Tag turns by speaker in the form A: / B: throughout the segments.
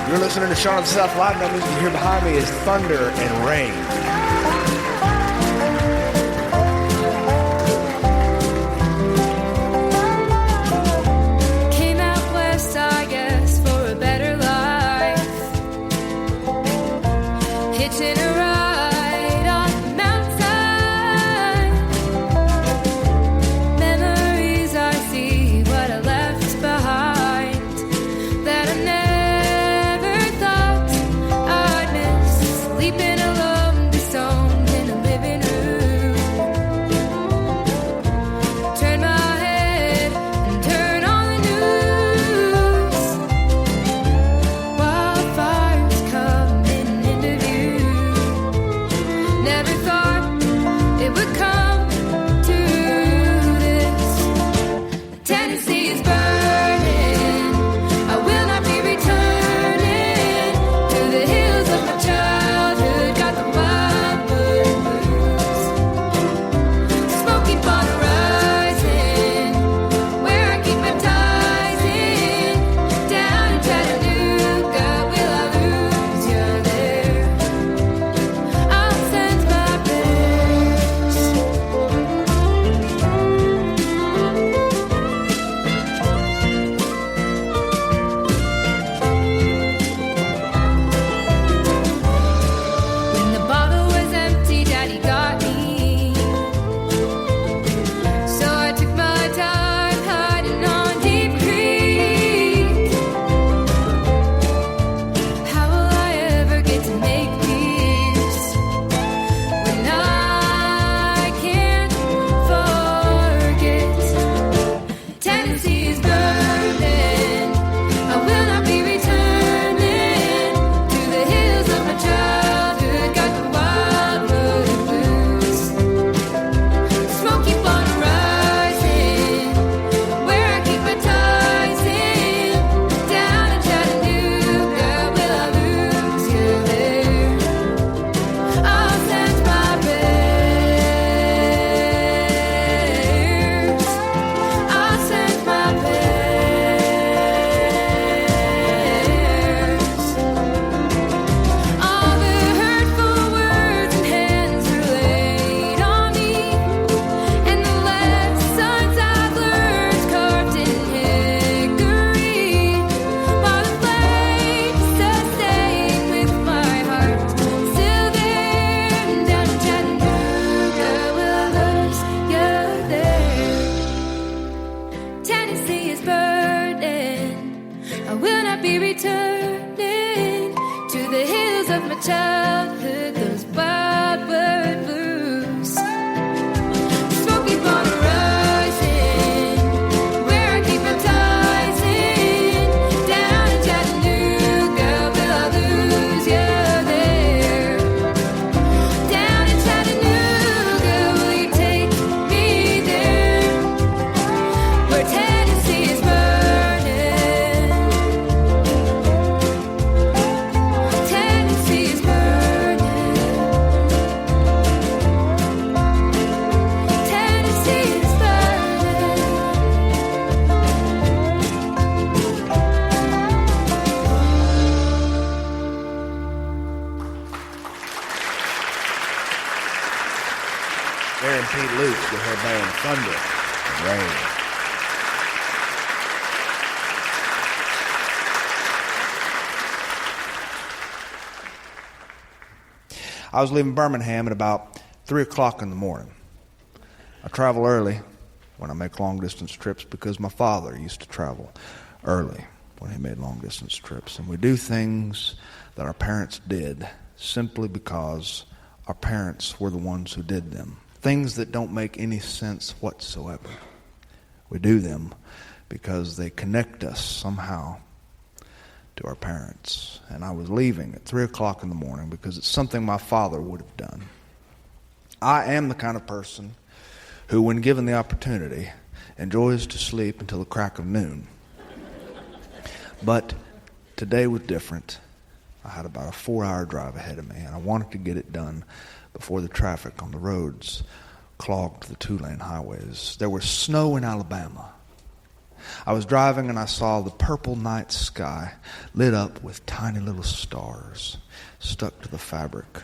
A: You're listening to Shaun of the South Live. That music you hear behind me is Thunder and Rain. Thunder and Rain. I was leaving Birmingham at about 3 o'clock in the morning. I travel early when I make long-distance trips because my father used to travel early when he made long-distance trips. And we do things that our parents did simply because our parents were the ones who did them. Things that don't make any sense whatsoever. We do them because they connect us somehow to our parents. And I was leaving at 3 o'clock in the morning because it's something my father would have done. I am the kind of person who, when given the opportunity, enjoys to sleep until the crack of noon. But today was different. I had about a 4-hour drive ahead of me, and I wanted to get it done before the traffic on the roads clogged the 2-lane highways. There was snow in Alabama. I was driving and I saw the purple night sky lit up with tiny little stars stuck to the fabric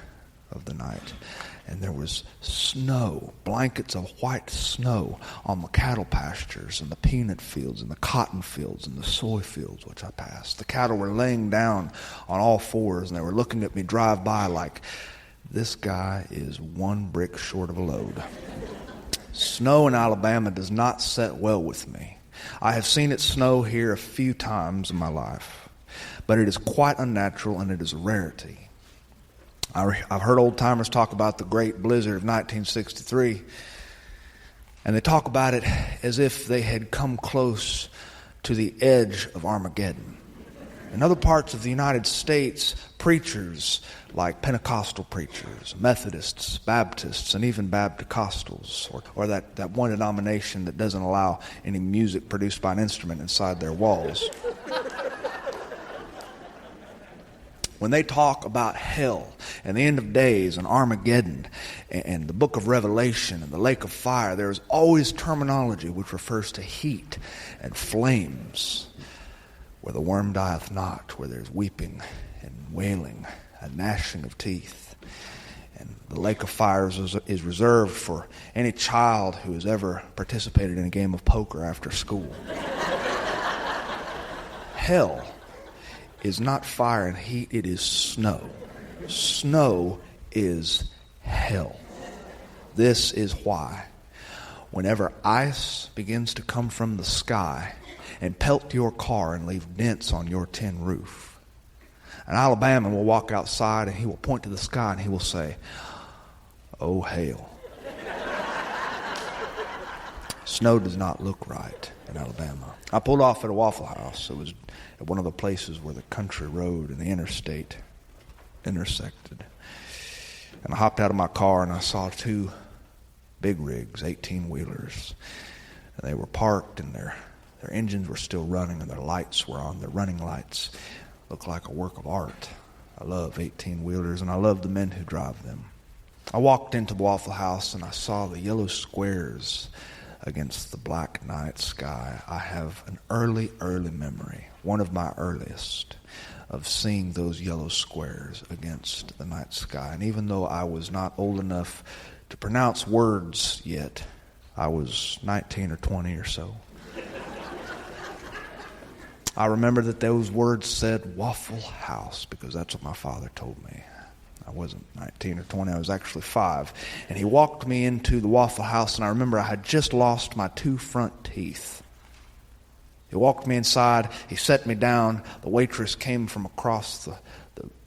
A: of the night. And there was snow, blankets of white snow on the cattle pastures and the peanut fields and the cotton fields and the soy fields which I passed. The cattle were laying down on all fours and they were looking at me drive by like, this guy is one brick short of a load. Snow in Alabama does not set well with me. I have seen it snow here a few times in my life, but it is quite unnatural and it is a rarity. I've heard old-timers talk about the great blizzard of 1963, and they talk about it as if they had come close to the edge of Armageddon. In other parts of the United States, preachers like Pentecostal preachers, Methodists, Baptists, and even Baptist-Costals, or that one denomination that doesn't allow any music produced by an instrument inside their walls. When they talk about hell and the end of days and Armageddon and the book of Revelation and the lake of fire, there is always terminology which refers to heat and flames, where the worm dieth not, where there's weeping and wailing and gnashing of teeth. And the lake of fire is reserved for any child who has ever participated in a game of poker after school. Hell is not fire and heat, it is snow. Snow is hell. This is why whenever ice begins to come from the sky and pelt your car and leave dents on your tin roof, an Alabama will walk outside and he will point to the sky and he will say, "Oh, hail." Snow does not look right in Alabama. I pulled off at a Waffle House. It was at one of the places where the country road and the interstate intersected. And I hopped out of my car and I saw two big rigs, 18-wheelers. And they were parked and their engines were still running and their lights were on. Their running lights looked like a work of art. I love 18-wheelers and I love the men who drive them. I walked into the Waffle House and I saw the yellow squares against the black night sky. I have an early memory, one of my earliest, of seeing those yellow squares against the night sky. And even though I was not old enough to pronounce words yet, I was 19 or 20 or so. I remember that those words said Waffle House because that's what my father told me. I wasn't 19 or 20, I was actually 5. And he walked me into the Waffle House, and I remember I had just lost my 2 front teeth. He walked me inside, he set me down. The waitress came from across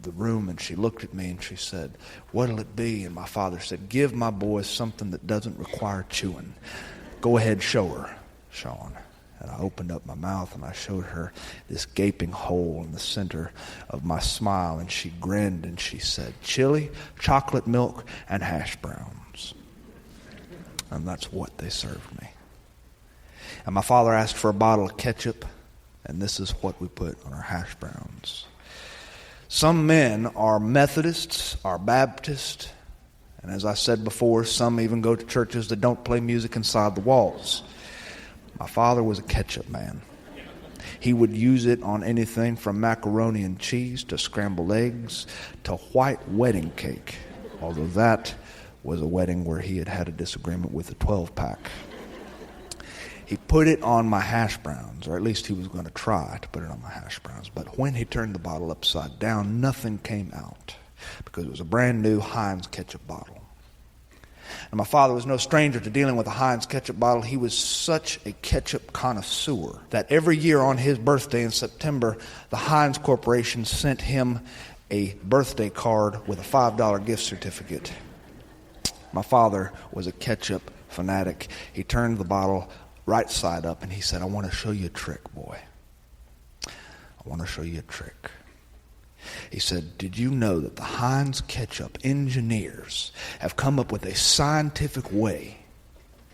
A: the room, and she looked at me and she said, "What'll it be?" And my father said, "Give my boy something that doesn't require chewing. Go ahead, show her, Sean." And I opened up my mouth and I showed her this gaping hole in the center of my smile. And she grinned and she said, "Chili, chocolate milk, and hash browns." And that's what they served me. And my father asked for a bottle of ketchup. And this is what we put on our hash browns. Some men are Methodists, are Baptists. And as I said before, some even go to churches that don't play music inside the walls. My father was a ketchup man. He would use it on anything from macaroni and cheese to scrambled eggs to white wedding cake, although that was a wedding where he had a disagreement with a 12-pack. He put it on my hash browns, or at least he was going to try to put it on my hash browns. But when he turned the bottle upside down, nothing came out because it was a brand new Heinz ketchup bottle. And my father was no stranger to dealing with a Heinz ketchup bottle. He was such a ketchup connoisseur that every year on his birthday in September, the Heinz Corporation sent him a birthday card with a $5 gift certificate. My father was a ketchup fanatic. He turned the bottle right side up and he said, "I want to show you a trick, boy. I want to show you a trick." He said, "Did you know that the Heinz ketchup engineers have come up with a scientific way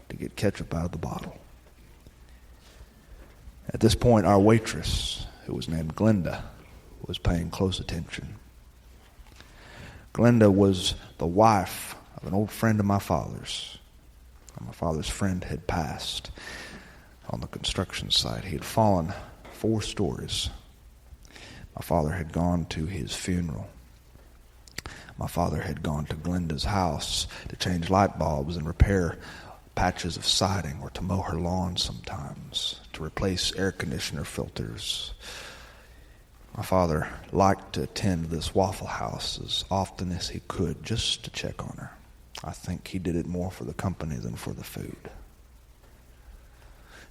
A: to get ketchup out of the bottle?" At this point, our waitress, who was named Glenda, was paying close attention. Glenda was the wife of an old friend of my father's. My father's friend had passed. on the construction site. He had fallen 4 stories. My father had gone to his funeral. My father had gone to Glenda's house to change light bulbs and repair patches of siding, or to mow her lawn sometimes, to replace air conditioner filters. My father liked to attend this Waffle House as often as he could just to check on her. I think he did it more for the company than for the food.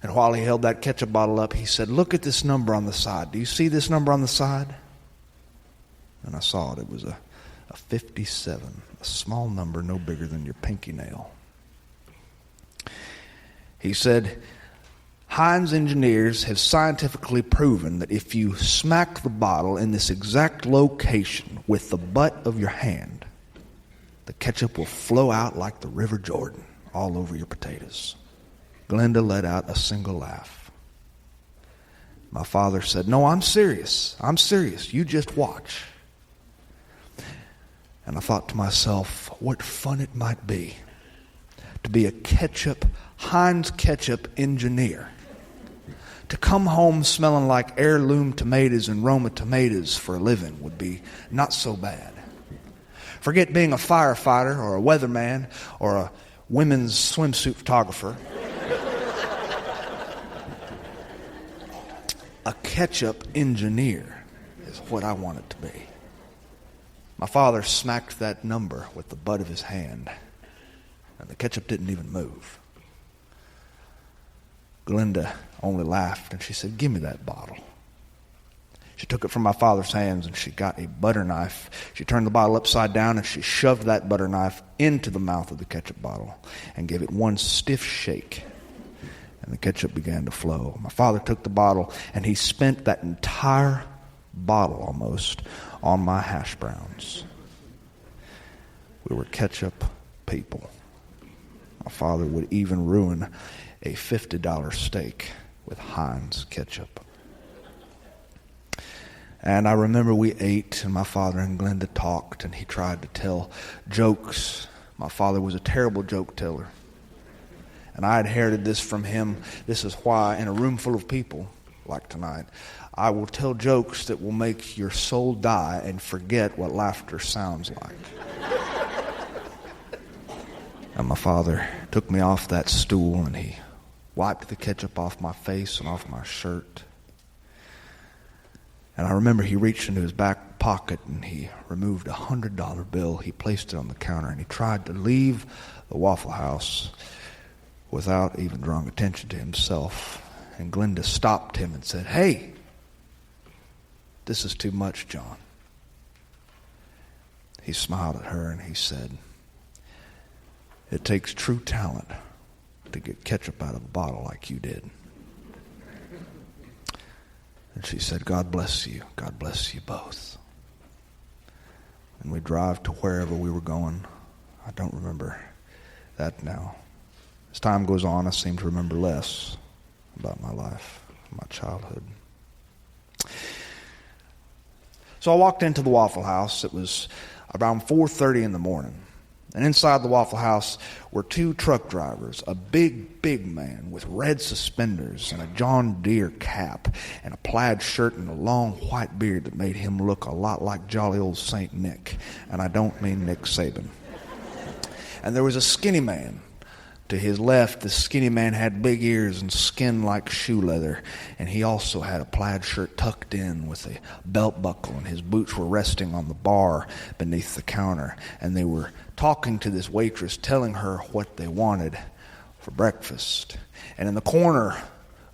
A: And while he held that ketchup bottle up, he said, "Look at this number on the side. Do you see this number on the side?" And I saw it. It was a 57, a small number no bigger than your pinky nail. He said, "Heinz engineers have scientifically proven that if you smack the bottle in this exact location with the butt of your hand, the ketchup will flow out like the River Jordan all over your potatoes." Glenda let out a single laugh. My father said, "No, I'm serious. I'm serious. You just watch." And I thought to myself, what fun it might be to be a Heinz ketchup engineer. To come home smelling like heirloom tomatoes and Roma tomatoes for a living would be not so bad. Forget being a firefighter or a weatherman or a women's swimsuit photographer. A ketchup engineer is what I wanted to be. My father smacked that number with the butt of his hand, and the ketchup didn't even move. Glenda only laughed, and she said, "Give me that bottle." She took it from my father's hands, and she got a butter knife. She turned the bottle upside down, and she shoved that butter knife into the mouth of the ketchup bottle and gave it one stiff shake, and the ketchup began to flow. My father took the bottle, and he spent that entire bottle almost on my hash browns. We were ketchup people. My father would even ruin a $50 steak with Heinz ketchup. And I remember we ate, and my father and Glenda talked, and he tried to tell jokes. My father was a terrible joke teller, and I inherited this from him. This is why, in a room full of people like tonight, I will tell jokes that will make your soul die and forget what laughter sounds like. And my father took me off that stool, and he wiped the ketchup off my face and off my shirt. And I remember he reached into his back pocket and he removed a $100 bill. He placed it on the counter, and he tried to leave the Waffle House without even drawing attention to himself. And Glenda stopped him and said, "Hey, this is too much, John." He smiled at her and he said, "It takes true talent to get ketchup out of a bottle like you did." And she said, "God bless you. God bless you both." And we drive to wherever we were going. I don't remember that now. As time goes on, I seem to remember less about my life, my childhood. So I walked into the Waffle House. It was around 4:30 in the morning. And inside the Waffle House were 2 truck drivers, a big man with red suspenders and a John Deere cap and a plaid shirt and a long white beard that made him look a lot like jolly old St. Nick. And I don't mean Nick Saban. And there was a skinny man. To his left, the skinny man had big ears and skin like shoe leather, and he also had a plaid shirt tucked in with a belt buckle, and his boots were resting on the bar beneath the counter, and they were talking to this waitress, telling her what they wanted for breakfast. And in the corner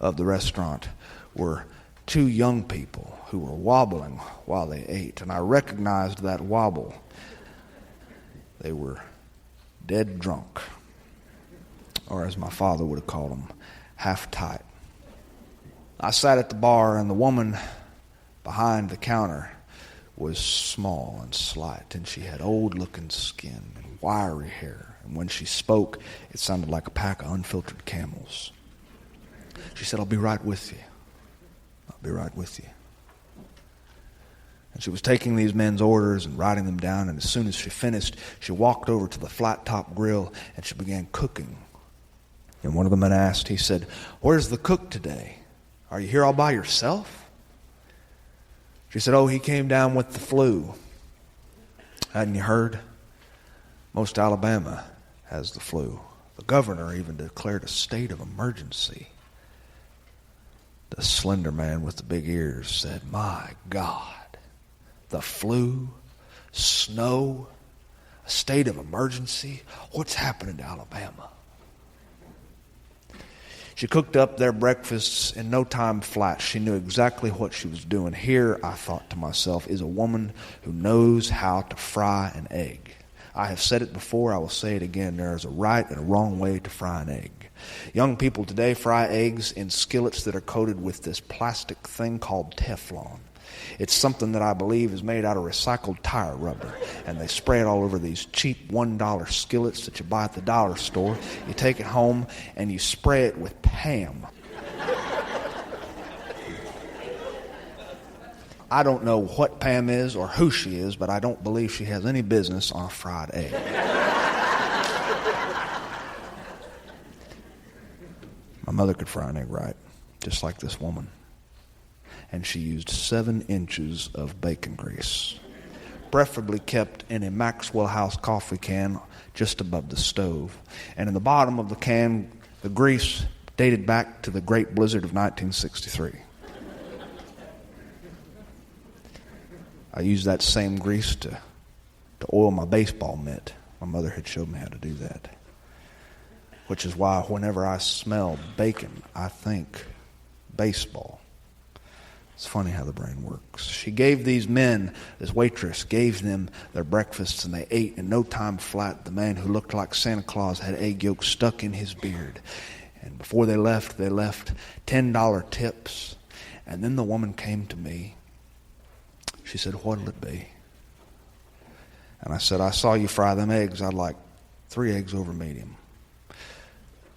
A: of the restaurant were 2 young people who were wobbling while they ate, and I recognized that wobble. They were dead drunk, or as my father would have called them, half tight. I sat at the bar, and the woman behind the counter was small and slight, and she had old-looking skin and wiry hair, and when she spoke, it sounded like a pack of unfiltered camels. She said, "I'll be right with you. I'll be right with you." And she was taking these men's orders and writing them down, and as soon as she finished, she walked over to the flat-top grill, and she began cooking. And one of the men asked, he said, "Where's the cook today? Are you here all by yourself?" She said, "Oh, he came down with the flu." Hadn't you heard? Most Alabama has the flu. The governor even declared a state of emergency. The slender man with the big ears said, "My God, the flu, snow, a state of emergency? What's happening to Alabama?" She cooked up their breakfasts in no time flat. She knew exactly what she was doing. Here, I thought to myself, is a woman who knows how to fry an egg. I have said it before, I will say it again. There is a right and a wrong way to fry an egg. Young people today fry eggs in skillets that are coated with this plastic thing called Teflon. It's something that I believe is made out of recycled tire rubber. And they spray it all over these cheap $1 skillets that you buy at the dollar store. You take it home and you spray it with Pam. I don't know what Pam is or who she is, but I don't believe she has any business on a fried egg. My mother could fry an egg right, just like this woman. And she used 7 inches of bacon grease, preferably kept in a Maxwell House coffee can just above the stove. And in the bottom of the can, the grease dated back to the Great Blizzard of 1963. I used that same grease to oil my baseball mitt. My mother had showed me how to do that. Which is why whenever I smell bacon, I think baseball. It's funny how the brain works. She gave these men, this waitress, gave them their breakfasts, and they ate in no time flat. The man who looked like Santa Claus had egg yolks stuck in his beard. And before they left $10 tips. And then the woman came to me. She said, "What'll it be?" And I said, "I saw you fry them eggs. I'd like 3 eggs over medium,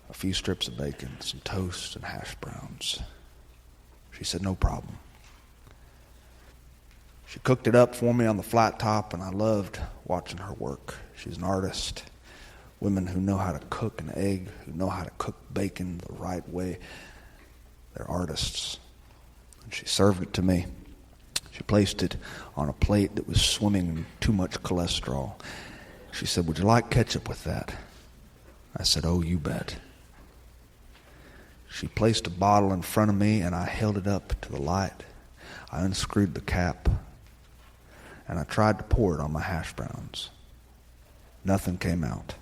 A: a few strips of bacon, some toast, and hash browns." She said, "No problem." She cooked it up for me on the flat top, and I loved watching her work. She's an artist. Women who know how to cook an egg, who know how to cook bacon the right way, they're artists. And she served it to me. She placed it on a plate that was swimming in too much cholesterol. She said, "Would you like ketchup with that?" I said, "Oh, you bet." She placed a bottle in front of me, and I held it up to the light. I unscrewed the cap, and I tried to pour it on my hash browns. Nothing came out.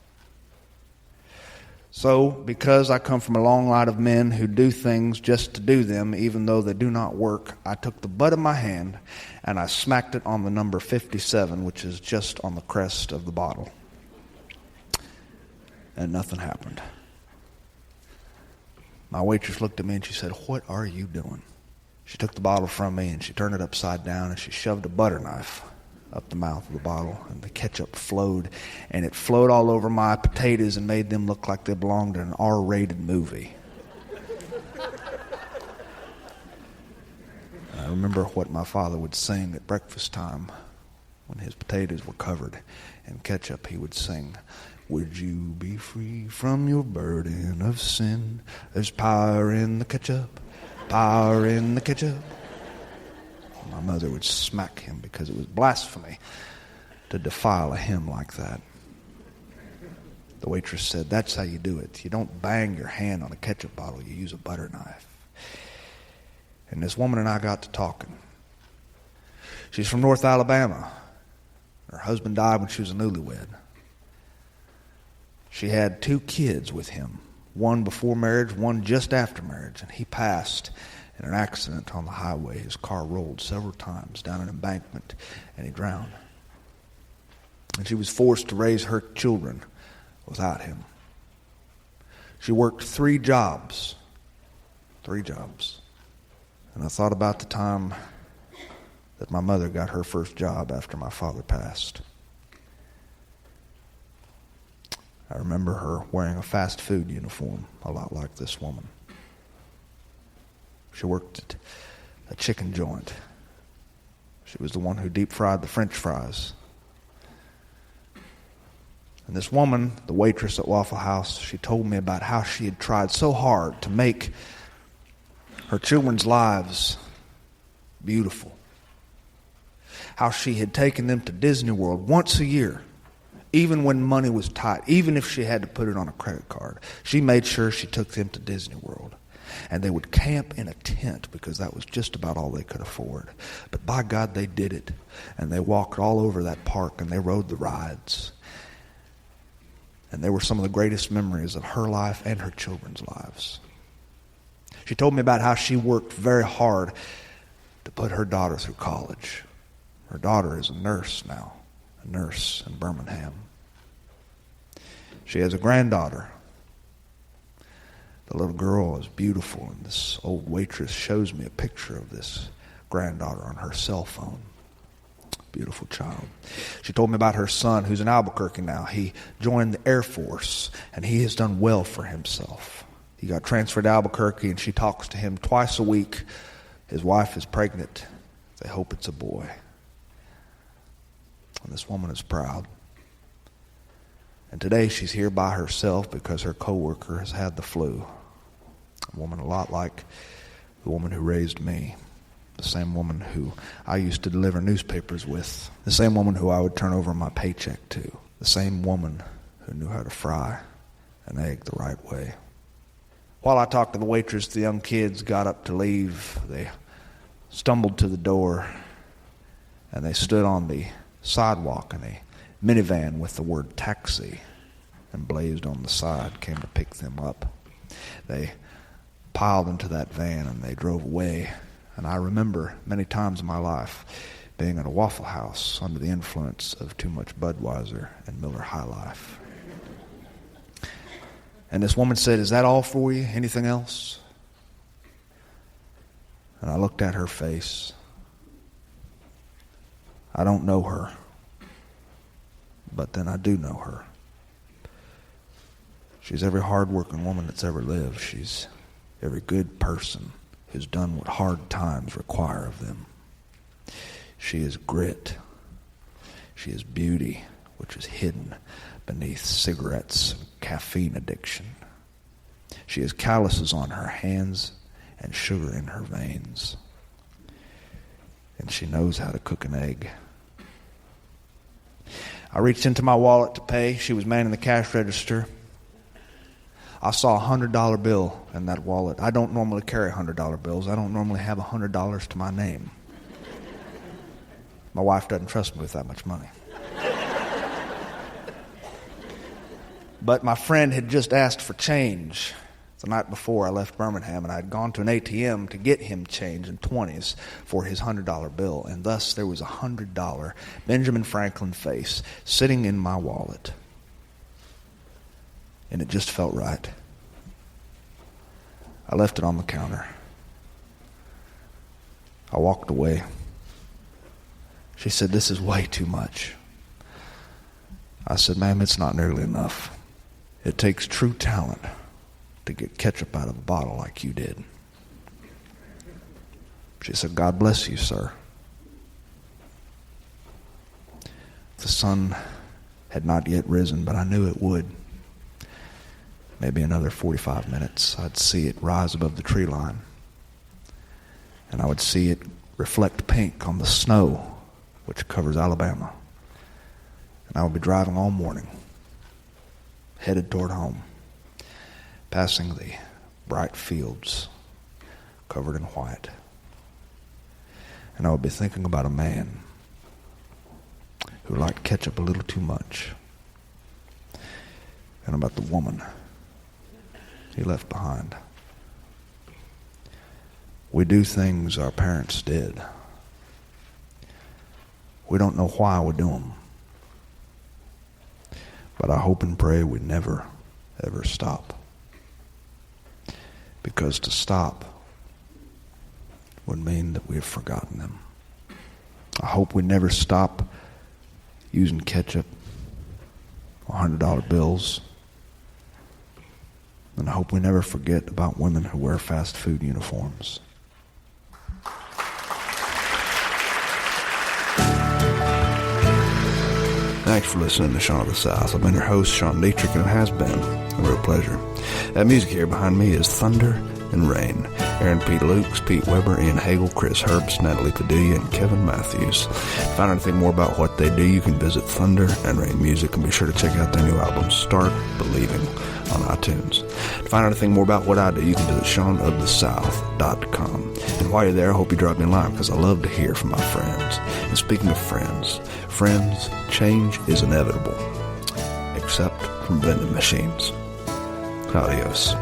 A: So, because I come from a long line of men who do things just to do them, even though they do not work, I took the butt of my hand and I smacked it on the number 57, which is just on the crest of the bottle. And nothing happened. My waitress looked at me and she said, "What are you doing?" She took the bottle from me and she turned it upside down and she shoved a butter knife up the mouth of the bottle, and the ketchup flowed, and it flowed all over my potatoes and made them look like they belonged in an R-rated movie. I remember what my father would sing at breakfast time when his potatoes were covered in ketchup. He would sing, "Would you be free from your burden of sin? There's power in the ketchup, power in the ketchup." My mother would smack him because it was blasphemy to defile a hymn like that. The waitress said, "That's how you do it. You don't bang your hand on a ketchup bottle. You use a butter knife." And this woman and I got to talking. She's from North Alabama. Her husband died when she was a newlywed. She had 2 kids with him, one before marriage, one just after marriage, and he passed in an accident on the highway. His car rolled several times down an embankment, and he drowned. And she was forced to raise her children without him. She worked 3 jobs. 3 jobs. And I thought about the time that my mother got her first job after my father passed. I remember her wearing a fast food uniform, a lot like this woman. She worked at a chicken joint. She was the one who deep fried the French fries. And this woman, the waitress at Waffle House, she told me about how she had tried so hard to make her children's lives beautiful. How she had taken them to Disney World once a year, even when money was tight, even if she had to put it on a credit card. She made sure she took them to Disney World. And they would camp in a tent because that was just about all they could afford. But by God, they did it. And they walked all over that park and they rode the rides. And they were some of the greatest memories of her life and her children's lives. She told me about how she worked very hard to put her daughter through college. Her daughter is a nurse now, a nurse in Birmingham. She has a granddaughter. The little girl is beautiful, and this old waitress shows me a picture of this granddaughter on her cell phone. Beautiful child. She told me about her son, who's in Albuquerque now. He joined the Air Force, and he has done well for himself. He got transferred to Albuquerque, and she talks to him twice a week. His wife is pregnant. They hope it's a boy. And this woman is proud. And today she's here by herself because her coworker has had the flu. A woman a lot like the woman who raised me. The same woman who I used to deliver newspapers with. The same woman who I would turn over my paycheck to. The same woman who knew how to fry an egg the right way. While I talked to the waitress, the young kids got up to leave. They stumbled to the door and they stood on the sidewalk in a minivan with the word taxi emblazoned on the side, came to pick them up. They piled into that van and they drove away. And I remember many times in my life being at a Waffle House under the influence of too much Budweiser and Miller High Life. And this woman said, "Is that all for you? Anything else?" And I looked at her face. I don't know her, but then I do know her. She's every hard-working woman that's ever lived. She's every good person who's done what hard times require of them. She is grit. She is beauty, which is hidden beneath cigarettes and caffeine addiction. She has calluses on her hands and sugar in her veins. And she knows how to cook an egg. I reached into my wallet to pay. She was manning the cash register. I saw a $100 bill in that wallet. I don't normally carry $100 bills. I don't normally have $100 to my name. My wife doesn't trust me with that much money. But my friend had just asked for change the night before I left Birmingham, and I had gone to an ATM to get him change in 20s for his $100 bill, and thus there was a $100 Benjamin Franklin face sitting in my wallet. And it just felt right. I left it on the counter. I walked away. She said, "This is way too much." I said, "Ma'am, it's not nearly enough. It takes true talent to get ketchup out of a bottle like you did." She said, "God bless you, sir." The sun had not yet risen, but I knew it would. Maybe another 45 minutes, I'd see it rise above the tree line. And I would see it reflect pink on the snow which covers Alabama. And I would be driving all morning, headed toward home, passing the bright fields covered in white. And I would be thinking about a man who liked ketchup a little too much, and about the woman he left behind. We do things our parents did. We don't know why we do them. But I hope and pray we never, ever stop. Because to stop would mean that we have forgotten them. I hope we never stop using ketchup or $100 bills. And I hope we never forget about women who wear fast food uniforms.
B: Thank
A: Thanks for listening to Sean of the South. I've been your host, Sean Dietrich, and it has been a real pleasure. That music here behind me is Thunder and Rain. Aaron P. Lukes, Pete Weber, Ian Hagel, Chris Herbst, Natalie Padilla, and Kevin Matthews. To find out anything more about what they do, you can visit Thunder and Rain Music, and be sure to check out their new album, Start Believing, on iTunes. To find out anything more about what I do, you can visit SeanoftheSouth.com. And while you're there, I hope you drop me a line, because I love to hear from my friends. And speaking of friends, change is inevitable, except from vending machines. Adios.